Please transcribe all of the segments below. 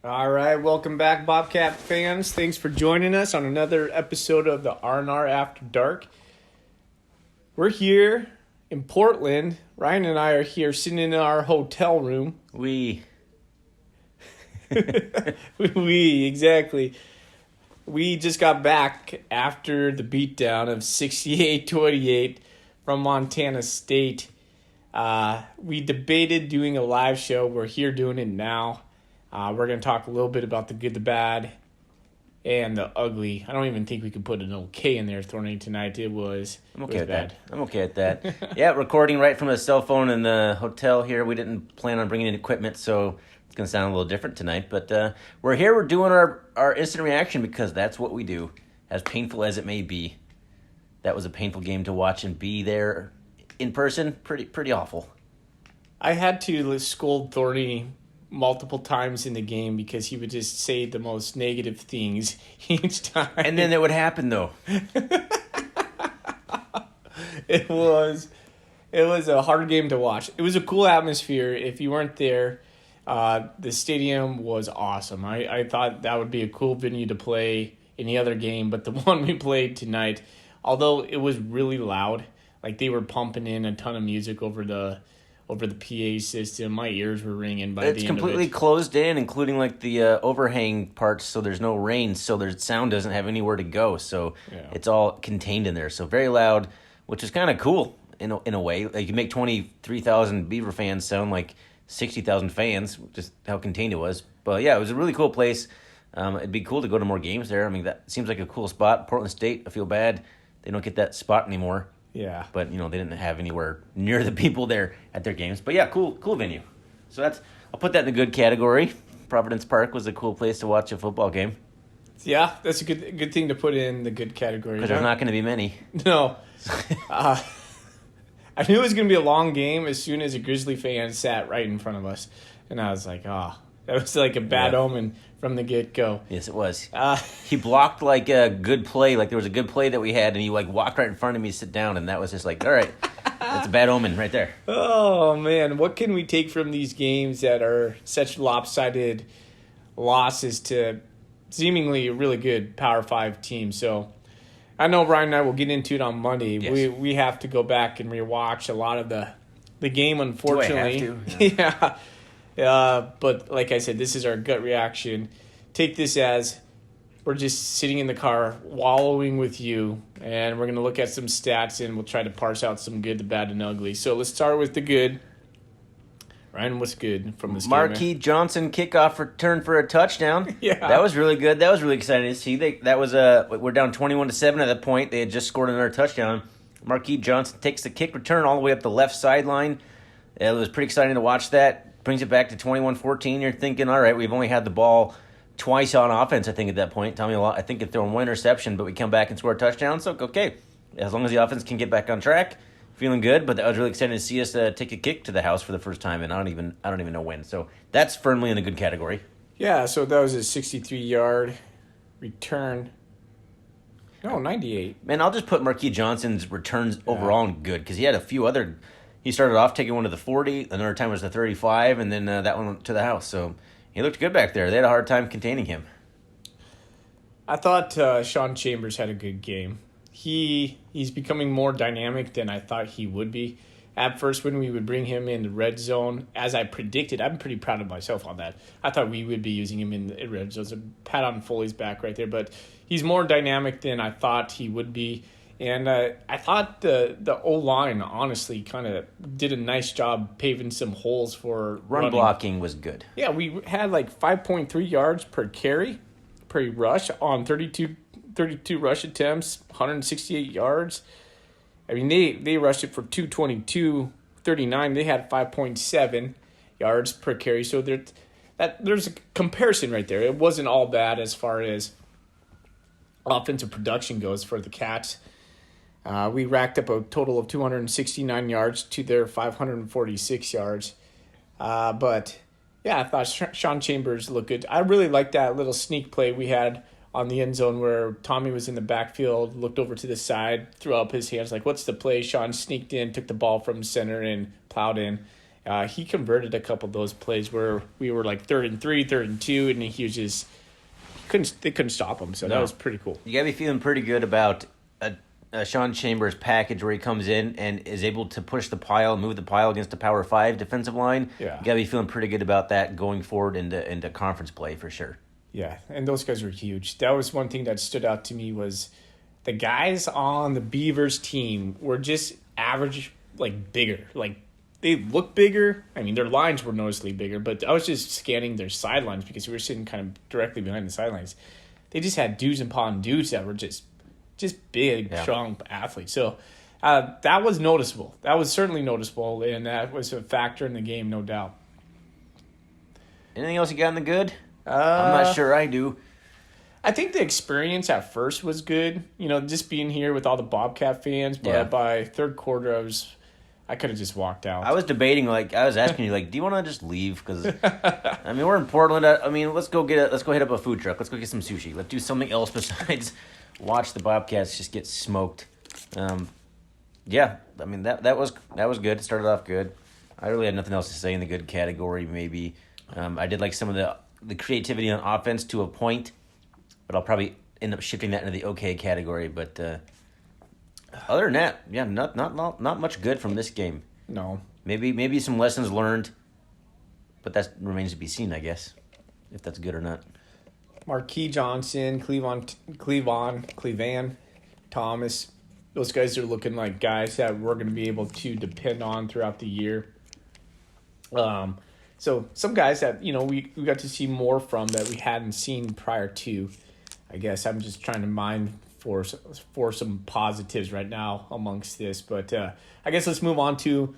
All right, welcome back, Bobcat fans. Thanks for joining us on another episode of the R&R After Dark. We're here in Portland. Ryan and I are here sitting in our hotel room. Exactly. We just got back after the beatdown of 68-28 from Montana State. We debated doing a live show. We're here doing it now. We're going to talk a little bit about the good, the bad, and the ugly. I don't even think we could put an okay in there, Thorny, tonight. I'm okay with bad. that. I'm okay with that. Yeah, recording right from a cell phone in the hotel here. We didn't plan on bringing in equipment, so it's going to sound a little different tonight. But we're here. We're doing our instant reaction because that's what we do, as painful as it may be. That was a painful game to watch and be there in person. Pretty awful. I had to scold Thorny multiple times in the game because he would just say the most negative things each time. And then it would happen, though. It was a hard game to watch. It was a cool atmosphere. If you weren't there, the stadium was awesome. I thought that would be a cool venue to play any other game, but the one we played tonight, although it was really loud, like they were pumping in a ton of music over the PA system. My ears were ringing by the end of it. It's completely closed in, including like the overhang parts, so there's no rain, so their sound doesn't have anywhere to go. So It's all contained in there. So very loud, which is kind of cool in a way. Like you make 23,000 Beaver fans sound like 60,000 fans, just how contained it was. But yeah, it was a really cool place. It'd be cool to go to more games there. I mean, that seems like a cool spot. Portland State, I feel bad they don't get that spot anymore. Yeah. But, they didn't have anywhere near the people there at their games. But, yeah, cool venue. So I'll put that in the good category. Providence Park was a cool place to watch a football game. Yeah, that's a good thing to put in the good category. Because there's not going to be many. No. I knew it was going to be a long game as soon as a Grizzly fan sat right in front of us. And I was like, that was like a bad omen from the get-go. Yes, it was. He blocked like a good play. Like there was a good play that we had, and he like walked right in front of me to sit down, and that was just like, all right, that's a bad omen right there. Oh, man. What can we take from these games that are such lopsided losses to seemingly a really good Power 5 team? So I know Ryan and I will get into it on Monday. Yes. We have to go back and rewatch a lot of the game, unfortunately. Do I have to? Yeah. But like I said, this is our gut reaction. Take this as we're just sitting in the car, wallowing with you, and we're going to look at some stats, and we'll try to parse out some good, the bad, and ugly. So let's start with the good. Ryan, what's good from this game? Marquis Johnson kickoff return for a touchdown. Yeah. That was really good. That was really exciting to see. We're down 21-7 at that point. They had just scored another touchdown. Marquis Johnson takes the kick return all the way up the left sideline. It was pretty exciting to watch that. Brings it back to 21-14. You're thinking, all right, we've only had the ball twice on offense, I think, at that point. Tommy, I think they've thrown one interception, but we come back and score a touchdown. So, okay, as long as the offense can get back on track, feeling good. But that was really exciting to see us take a kick to the house for the first time, and I don't even know when. So that's firmly in the good category. Yeah, so that was a 63-yard return. No, 98. Man, I'll just put Marquis Johnson's returns overall in good because he had a few other. He started off taking one to the 40, another time was the 35, and then that one to the house. So he looked good back there. They had a hard time containing him. I thought Sean Chambers had a good game. He's becoming more dynamic than I thought he would be. At first, when we would bring him in the red zone, as I predicted, I'm pretty proud of myself on that. I thought we would be using him in the red zone. So pat on Foley's back right there. But he's more dynamic than I thought he would be. And I thought the O-line, honestly, kind of did a nice job paving some holes for Run blocking was good. Yeah, we had like 5.3 yards per carry, per rush on 32 rush attempts, 168 yards. I mean, they rushed it for 222, 39. They had 5.7 yards per carry. So there's a comparison right there. It wasn't all bad as far as offensive production goes for the Cats. We racked up a total of 269 yards to their 546 yards. But, yeah, I thought Sean Chambers looked good. I really liked that little sneak play we had on the end zone where Tommy was in the backfield, looked over to the side, threw up his hands like, what's the play? Sean sneaked in, took the ball from center and plowed in. He converted a couple of those plays where we were like 3rd and 3, 3rd and 2, and he was just they couldn't stop him. So that was pretty cool. You got to be feeling pretty good about a Sean Chambers package where he comes in and is able to push the pile, move the pile against a Power 5 defensive line. Yeah. You got to be feeling pretty good about that going forward into conference play for sure. Yeah, and those guys were huge. That was one thing that stood out to me was the guys on the Beavers team were just average, like bigger. Like they look bigger. I mean, their lines were noticeably bigger, but I was just scanning their sidelines because we were sitting kind of directly behind the sidelines. They just had dudes upon dudes that were just big, strong athletes. So that was noticeable. That was certainly noticeable, and that was a factor in the game, no doubt. Anything else you got in the good? I'm not sure I do. I think the experience at first was good. You know, just being here with all the Bobcat fans. But by third quarter, I could have just walked out. I was debating, like, I was asking you, like, do you want to just leave? Because, I mean, we're in Portland. I mean, let's go hit up a food truck. Let's go get some sushi. Let's do something else besides watch the Bobcats just get smoked. Yeah, I mean, that was good. It started off good. I really had nothing else to say in the good category, maybe. I did like some of the creativity on offense to a point, but I'll probably end up shifting that into the okay category. But other than that, yeah, not much good from this game. No. Maybe some lessons learned, but that remains to be seen, I guess, if that's good or not. Marquis Johnson, Clevan, Thomas, those guys are looking like guys that we're going to be able to depend on throughout the year. So some guys that, you know, we got to see more from that we hadn't seen prior to. I guess I'm just trying to mine for some positives right now amongst this. But I guess let's move on to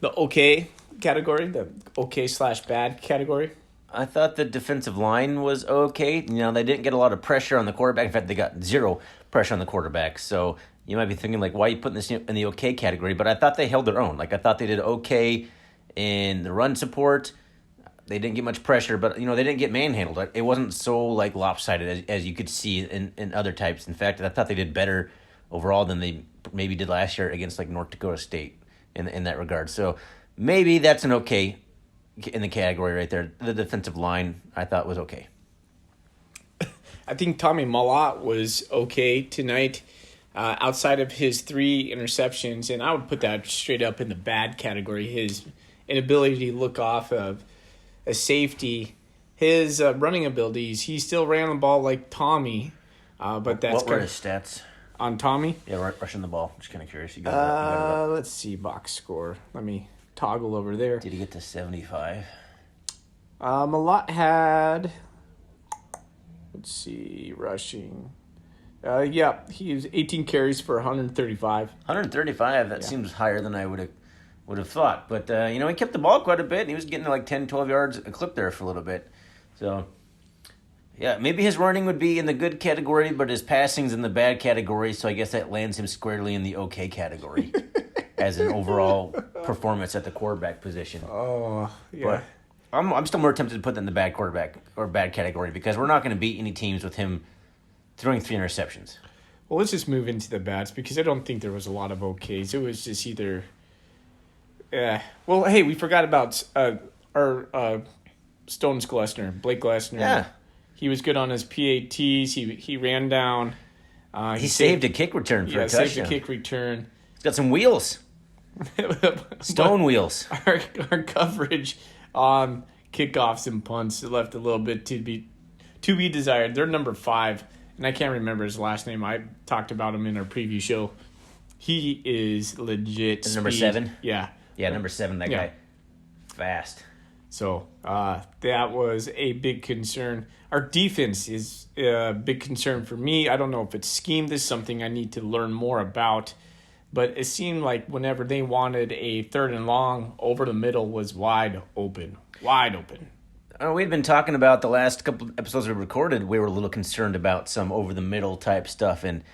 the okay category, the okay/bad category. I thought the defensive line was okay. You know, they didn't get a lot of pressure on the quarterback. In fact, they got zero pressure on the quarterback. So you might be thinking, like, why are you putting this in the okay category? But I thought they held their own. Like, I thought they did okay in the run support. They didn't get much pressure, but, you know, they didn't get manhandled. It wasn't so, like, lopsided as you could see in other types. In fact, I thought they did better overall than they maybe did last year against, like, North Dakota State in that regard. So maybe that's an okay in the category right there. The defensive line, I thought, was okay. I think Tommy Malott was okay tonight outside of his 3 interceptions, and I would put that straight up in the bad category. His inability to look off of a safety, his running abilities, he still ran the ball like Tommy, but that's what were his stats on Tommy? Yeah, rushing the ball. Just kind of curious. You got it up. Let's see, box score. Let me toggle over there. Did he get to 75? Malott had, let's see, rushing. Yeah, he was 18 carries for 135. 135, that seems higher than I would have thought. But, you know, he kept the ball quite a bit, and he was getting like 10, 12 yards a clip there for a little bit. So, yeah, maybe his running would be in the good category, but his passing's in the bad category, so I guess that lands him squarely in the okay category as an overall performance at the quarterback position. Oh, yeah. But I'm still more tempted to put that in the bad quarterback or bad category because we're not going to beat any teams with him throwing 3 interceptions. Well, let's just move into the bats because I don't think there was a lot of okays. It was just either... well, hey, we forgot about our Stones Glessner, Blake Glessner. Yeah. He was good on his PATs. He ran down. He saved a kick return for a touchdown. Saved a kick return. He's got some wheels. Stone wheels. Our coverage on kickoffs and punts left a little bit to be desired. They're number 5, and I can't remember his last name. I talked about him in our preview show. He is legit. Number 7? Yeah. Yeah, number 7, that guy. Fast. So that was a big concern. Our defense is a big concern for me. I don't know if it's schemed. This is something I need to learn more about. But it seemed like whenever they wanted a 3rd and long, over the middle was wide open. Wide open. We'd been talking about the last couple episodes we recorded. We were a little concerned about some over-the-middle type stuff. And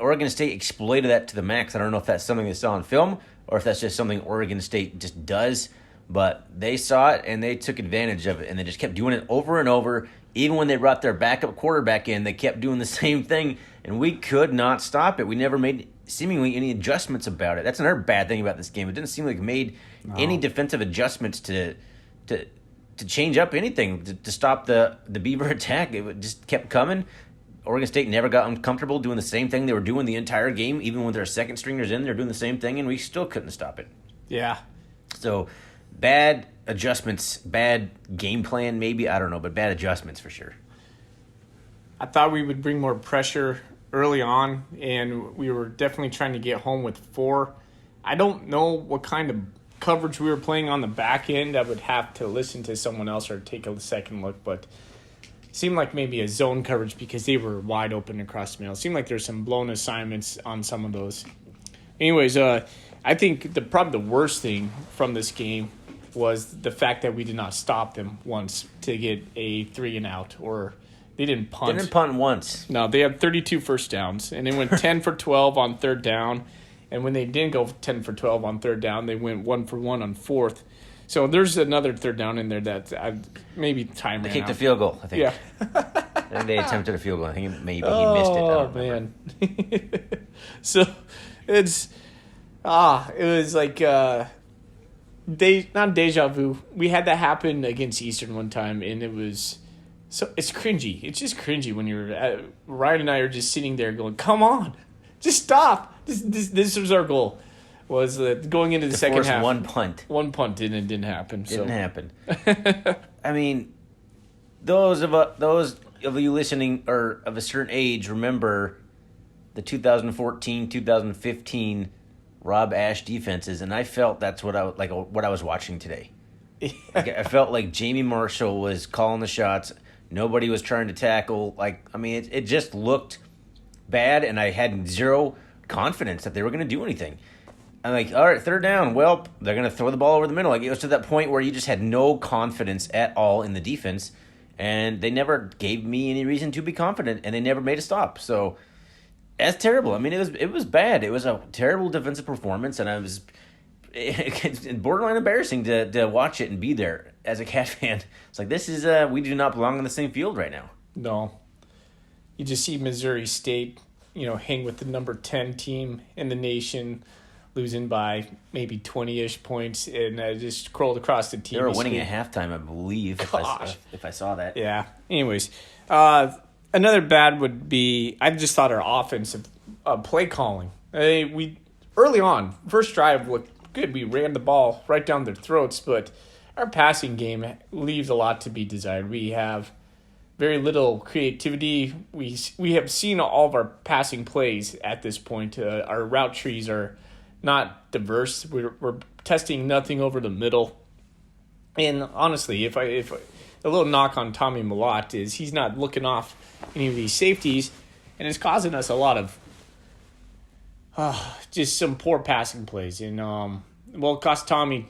Oregon State exploited that to the max. I don't know if that's something they saw on film or if that's just something Oregon State just does. But they saw it, and they took advantage of it, and they just kept doing it over and over. Even when they brought their backup quarterback in, they kept doing the same thing, and we could not stop it. We never made seemingly any adjustments about it. That's another bad thing about this game. It didn't seem like it made any defensive adjustments to change up anything to stop the Beaver attack. It just kept coming. Oregon State never got uncomfortable doing the same thing they were doing the entire game. Even when their second stringers in, they're doing the same thing, and we still couldn't stop it. Yeah. So bad adjustments, bad game plan, maybe, I don't know, but bad adjustments for sure. I thought we would bring more pressure early on, and we were definitely trying to get home with 4. I don't know what kind of coverage we were playing on the back end. I would have to listen to someone else or take a second look, but it seemed like maybe a zone coverage because they were wide open across the middle. It seemed like there's some blown assignments on some of those. Anyways, I think probably the worst thing from this game was the fact that we did not stop them once to get a 3-and-out, or they didn't punt. Didn't punt once. No, they had 32 first downs, and they went 10 for 12 on third down. And when they didn't go 10 for 12 on third down, they went 1 for 1 on fourth. So there's another third down in there that maybe time They ran kicked out. a field goal, I think. Yeah. I think they attempted a field goal. I think maybe he missed it. I Oh, don't remember. man. So it was like not deja vu. We had that happen against Eastern one time, and it was it's cringy. It's just cringy when Ryan and I are just sitting there going, "Come on, just stop." This was our goal. Was going into the second Force half. one punt. One punt and it didn't happen. Didn't happen. I mean, those of you listening or of a certain age remember the 2014, 2015 Rob Ash defenses, and I felt that's what I was watching today. I felt like Jamie Marshall was calling the shots. Nobody was trying to tackle. It just looked bad, and I had zero confidence that they were going to do anything. I'm like, all right, third down. Well, they're going to throw the ball over the middle. Like, it was to that point where you just had no confidence at all in the defense, and they never gave me any reason to be confident, and they never made a stop. So that's terrible. I mean, it was bad. It was a terrible defensive performance, and it's borderline embarrassing to watch it and be there as a Cat fan. It's like, this is we do not belong on the same field right now. No. You just see Missouri State, hang with the number 10 team in the nation, losing by maybe 20-ish points, and just crawled across the TV They were winning screen. at halftime, I believe, if I saw that. Yeah. Anyways, another bad would be, I just thought our offensive play calling. We early on, first drive looked good. We ran the ball right down their throats, but our passing game leaves a lot to be desired. We have very little creativity. We have seen all of our passing plays at this point. Our route trees are not diverse. We're testing nothing over the middle. And honestly, if a little knock on Tommy Mellott is he's not looking off any of these safeties, and it's causing us a lot of just some poor passing plays. And it cost Tommy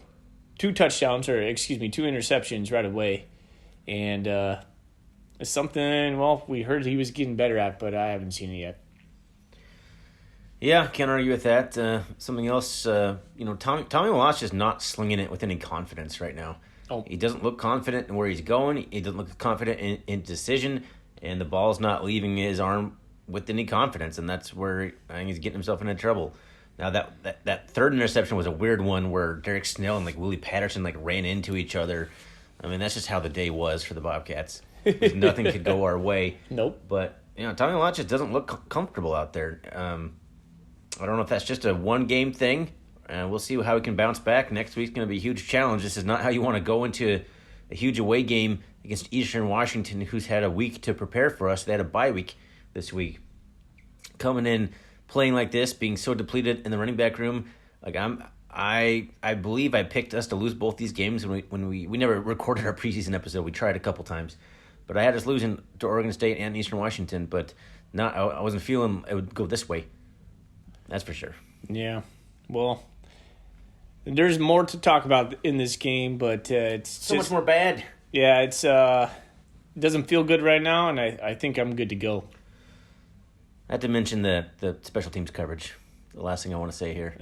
2 interceptions right away. And it's something, we heard he was getting better at, but I haven't seen it yet. Yeah, can't argue with that. Something else, Tommy Mellott's just not slinging it with any confidence right now. Oh. He doesn't look confident in where he's going. He doesn't look confident in decision, and the ball's not leaving his arm with any confidence, and that's where I think he's getting himself into trouble. Now, that third interception was a weird one where Derek Snell and Willie Patterson ran into each other. I mean, that's just how the day was for the Bobcats. Nothing could go our way. Nope. But Tommy Mellott just doesn't look comfortable out there. I don't know if that's just a one-game thing. We'll see how he can bounce back. Next week's going to be a huge challenge. This is not how you want to go into a huge away game against Eastern Washington, who's had a week to prepare for us. They had a bye week this week. Coming in, playing like this, being so depleted in the running back room, I believe I picked us to lose both these games when we never recorded our preseason episode. We tried a couple times, but I had us losing to Oregon State and Eastern Washington. But I wasn't feeling it would go this way. That's for sure. Yeah. Well, there's more to talk about in this game, but it's So much more bad. Yeah, it doesn't feel good right now, and I think I'm good to go. I have to mention the special teams coverage. The last thing I want to say here.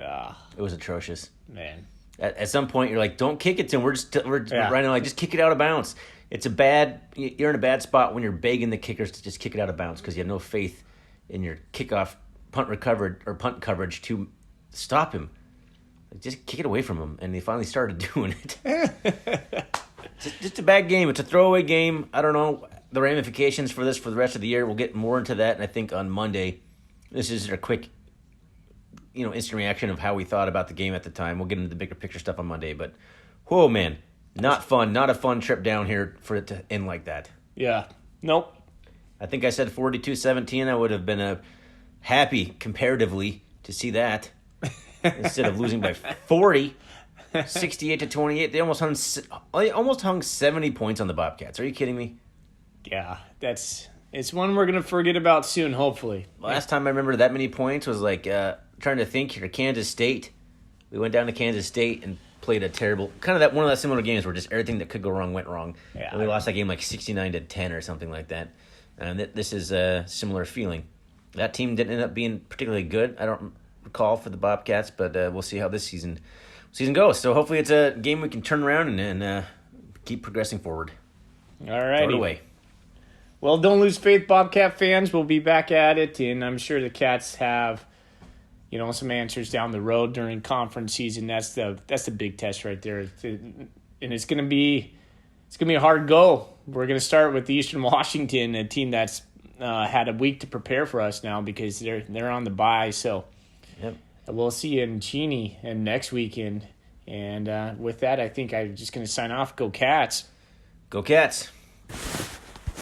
It was atrocious. Man. At some point, you're like, don't kick it to him. We're Yeah. right now, just kick it out of bounds. You're in a bad spot when you're begging the kickers to just kick it out of bounds because you have no faith in your kickoff punt coverage to stop him. Just kick it away from them, and they finally started doing it. Just a bad game. It's a throwaway game. I don't know the ramifications for this for the rest of the year. We'll get more into that, and I think on Monday. This is a quick, instant reaction of how we thought about the game at the time. We'll get into the bigger picture stuff on Monday, but whoa, man, not fun. Not a fun trip down here for it to end like that. Yeah. Nope. I think I said 42-17. I would have been happy comparatively to see that instead of losing by 40. 68-28. They almost hung 70 points on the Bobcats. Are you kidding me? Yeah, it's one we're gonna forget about soon. Hopefully. Last time I remember that many points was trying to think here. Kansas State. We went down to Kansas State and played a terrible one of those similar games where just everything that could go wrong went wrong. Yeah. And we lost that game 69-10 or something like that. And this is a similar feeling. That team didn't end up being particularly good. I don't recall for the Bobcats, but we'll see how this season goes. So hopefully it's a game we can turn around and keep progressing forward. All right. Throw it away. Well, don't lose faith, Bobcat fans. We'll be back at it, and I'm sure the Cats have, some answers down the road during conference season. That's the big test right there, and it's gonna be a hard go. We're gonna start with Eastern Washington, a team that's had a week to prepare for us now because they're on the bye. So, yep. We'll see you in Cheney and next weekend. And with that, I think I'm just gonna sign off. Go Cats! Go Cats!